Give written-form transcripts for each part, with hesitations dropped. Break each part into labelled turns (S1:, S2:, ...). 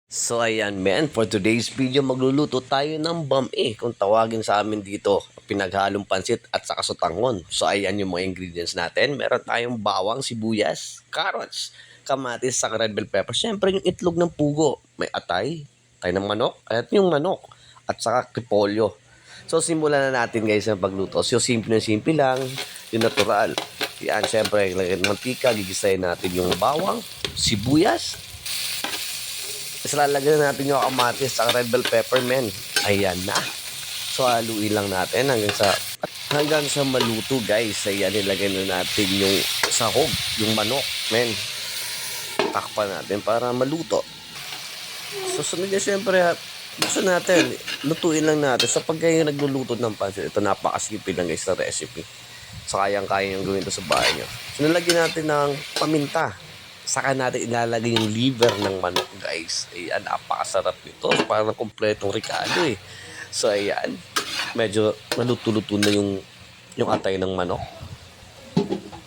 S1: So ayan men, for today's video magluluto tayo ng bam-e kung tawagin sa amin dito, pinaghalong pansit at saka sotanghon. So ayan yung mga ingredients natin. Meron tayong bawang, sibuyas, carrots, kamatis, saka red bell pepper. Siyempre yung itlog ng pugo, may atay ng manok, at yung manok, at saka repolyo. So simulan na natin guys ang pagluto. So simple lang, yung natural. Yan, siyempre lagyan ng mantika, gigisayin natin yung bawang, sibuyas, lalagyan natin yung kamatis sa red bell pepper, men. Ayan na. So, haluin lang natin hanggang sa maluto, guys. Ayan, ilagay na natin yung sahog, yung manok, men. Takpan natin para maluto. So, sunod niya, syempre, gusto natin, lutuin lang natin. So, pag kayo nagluluto ng pansit, ito napakasimple lang, guys, na recipe. So, kayang-kaya yung gawin ito sa bahay nyo. So, nalagyan natin ng paminta. Saka natin ilalagay yung liver ng manok, guys. Ayan, napakasarap nito. Parang kompletong ricado eh. So, ayan. Medyo naluto-luto na yung atay ng manok.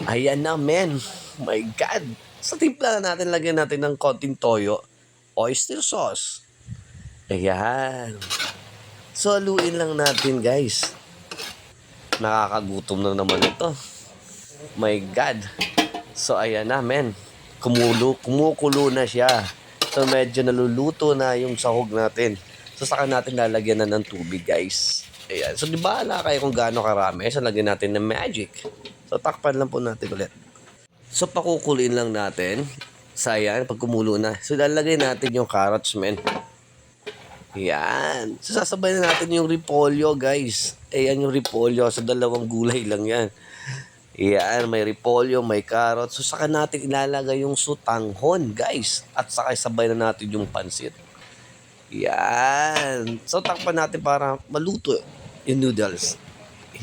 S1: Ayan na, men. My God. Sa timpla na natin, lagyan natin ng konting toyo, oyster sauce. Ayan. So, haluin lang natin, guys. Nakakagutom na naman ito. My God. So, ayan na, men. Kumukulo na siya. So, medyo naluluto na yung sahog natin. So, saka natin lalagyan na ng tubig, guys. Ayan. So, di ba kayo kung gaano karami? So, lagyan natin ng magic. So, takpan lang po natin ulit. So, pakukulin lang natin. Ayan, pag kumulo na. So, lalagay natin yung carrots, men. Ayan. So, sasabay na natin yung repolyo, guys. Ayan yung repolyo. So, dalawang gulay lang yan. Yan, may repolyo, may carrot. So, saka natin ilalagay yung sotanghon, guys. At saka sabay na natin yung pansit. Yan. So, takpan natin para maluto yung noodles.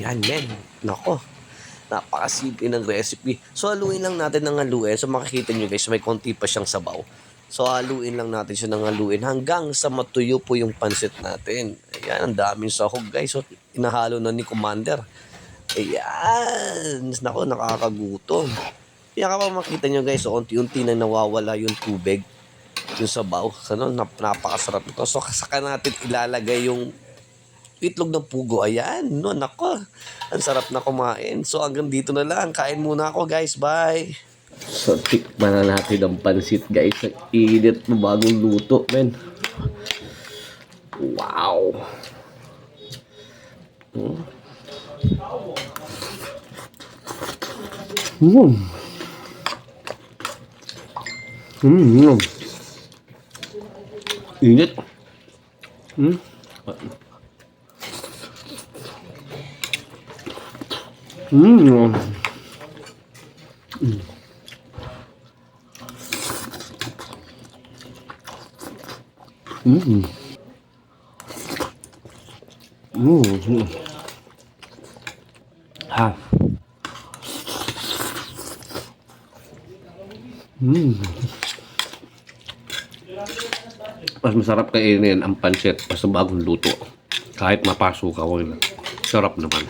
S1: Yan, men. Nako. Napakasimple ng recipe. So, haluin lang natin ng haluin. So, makikita nyo, guys, may konti pa siyang sabaw. So, haluin lang natin siya ng haluin hanggang sa matuyo po yung pansit natin. Ayan, ang daming sahog, guys. So, inahalo na ni Commander. Ayan. Nako, nakakagutom. Kaya kapag makita nyo, guys, so, unti-unti na nawawala yung tubig, yung sabaw. So, napakasarap ito. So, saka natin ilalagay yung itlog ng pugo. Ayan. No, nako. Ang sarap na kumain. So, hanggang dito na lang. Kain muna ako, guys. Bye. So, tikman na natin ang pansit, guys. Ang init na bagong luto, men. Wow. Init. Ha. Mas masarap kainin ang pansit basta bagong luto. Kahit mapasukaw, sarap naman.